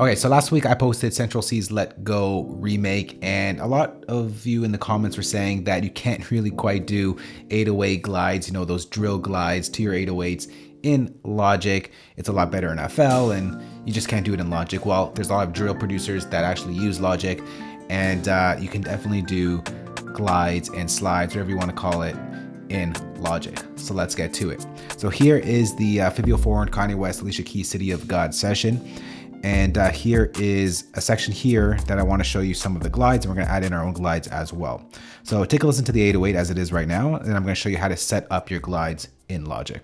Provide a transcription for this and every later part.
Okay, so last week I posted Central C's Let Go remake, and a lot of you in the comments were saying that you can't really quite do 808 glides, you know, those drill glides to your 808s in Logic. It's a lot better in FL, and you just can't do it in Logic. Well, there's a lot of drill producers that actually use Logic, and you can definitely do glides and slides, whatever you want to call it, in Logic. So let's get to it. So here is the Fivio Foreign, Kanye West, Alicia Keys, City of God session. And here is a section here that I want to show you some of the glides, and we're going to add in our own glides as well. So take a listen to the 808 as it is right now, and then I'm going to show you how to set up your glides in Logic.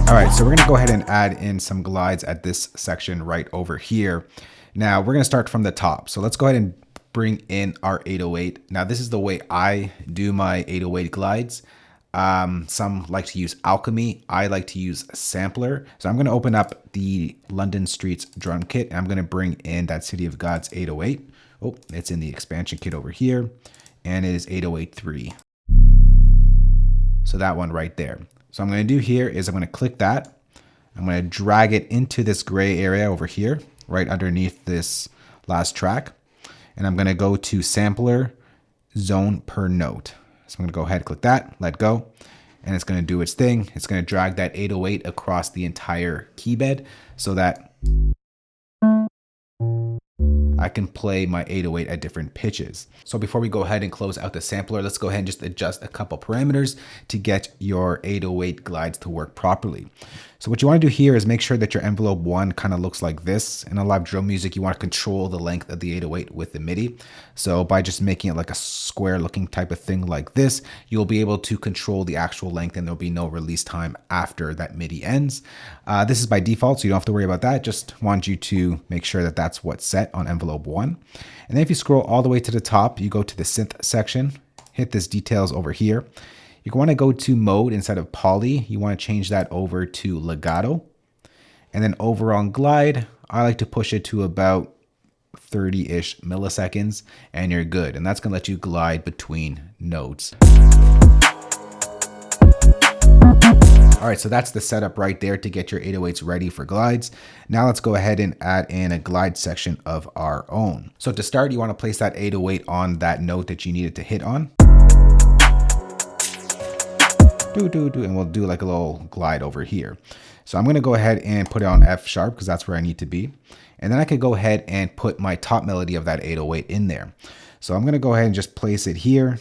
All right, so we're going to go ahead and add in some glides at this section right over here. Now we're going to start from the top. So let's go ahead and bring in our 808. Now this is the way I do my 808 glides. Some like to use Alchemy. I like to use Sampler. So I'm going to open up the London Streets drum kit, and I'm going to bring in that City of God's 808. Oh, it's in the expansion kit over here, and it is 808.3. So that one right there. So I'm going to do here is I'm going to click that. I'm going to drag it into this gray area over here, right underneath this last track. And I'm going to go to Sampler Zone Per Note. So I'm going to go ahead and click that, let go, and it's going to do its thing. It's going to drag that 808 across the entire key bed so that I can play my 808 at different pitches. So before we go ahead and close out the sampler, let's go ahead and just adjust a couple parameters to get your 808 glides to work properly. So what you want to do here is make sure that your envelope 1 kind of looks like this. In a live drill music, you want to control the length of the 808 with the MIDI. So by just making it like a square looking type of thing like this, you'll be able to control the actual length, and there'll be no release time after that MIDI ends. This is by default, so you don't have to worry about that. Just want you to make sure that that's what's set on envelope 1. And then if you scroll all the way to the top, you go to the synth section, hit this details over here. You want to go to mode instead of poly. You want to change that over to legato. And then over on glide, I like to push it to about 30-ish milliseconds, and you're good. And that's going to let you glide between notes. All right, so that's the setup right there to get your 808s ready for glides. Now let's go ahead and add in a glide section of our own. So to start, you want to place that 808 on that note that you needed to hit on. And we'll do like a little glide over here. So I'm going to go ahead and put it on F sharp because that's where I need to be. And then I could go ahead and put my top melody of that 808 in there. So I'm going to go ahead and just place it here.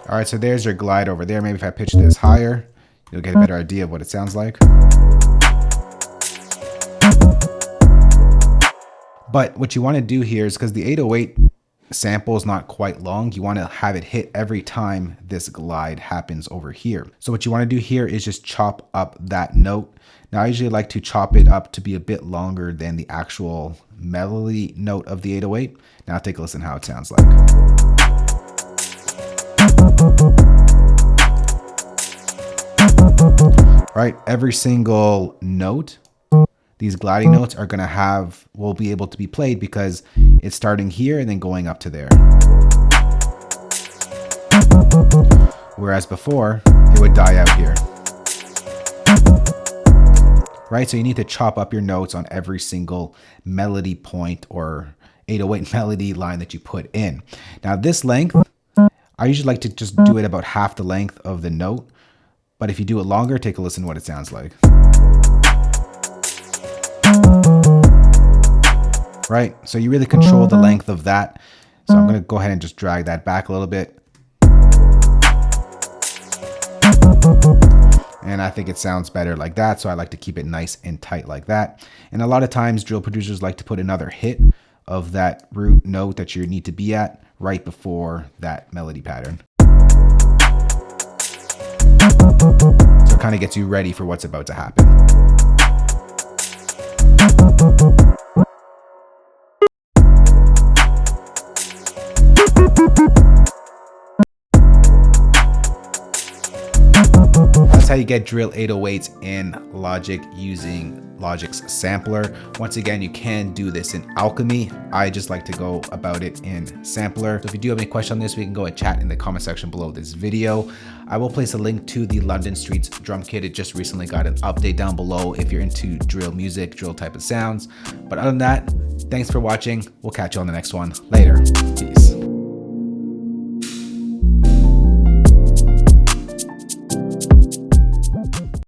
All right, so there's your glide over there. Maybe if I pitch this higher, you'll get a better idea of what it sounds like. But what you want to do here is, because the 808 sample is not quite long, you want to have it hit every time this glide happens over here. So what you want to do here is just chop up that note. Now I usually like to chop it up to be a bit longer than the actual melody note of the 808. Now take a listen how it sounds like. Right, every single note, these gliding notes are going to will be able to be played because it's starting here and then going up to there. Whereas before, it would die out here. Right, so you need to chop up your notes on every single melody point or 808 melody line that you put in. Now this length, I usually like to just do it about half the length of the note. But if you do it longer, take a listen to what it sounds like. Right, so you really control the length of that. So I'm going to go ahead and just drag that back a little bit. And I think it sounds better like that, so I like to keep it nice and tight like that. And a lot of times drill producers like to put another hit of that root note that you need to be at right before that melody pattern. So it kind of gets you ready for what's about to happen. That's how you get drill 808s in Logic using Logic's sampler. Once again, you can do this in Alchemy. I just like to go about it in Sampler. So if you do have any questions on this, we can go and chat in the comment section below this video. I will place a link to the London Streets drum kit. It just recently got an update down below if you're into drill music, drill type of sounds. But other than that, thanks for watching. We'll catch you on the next one. Later. Peace.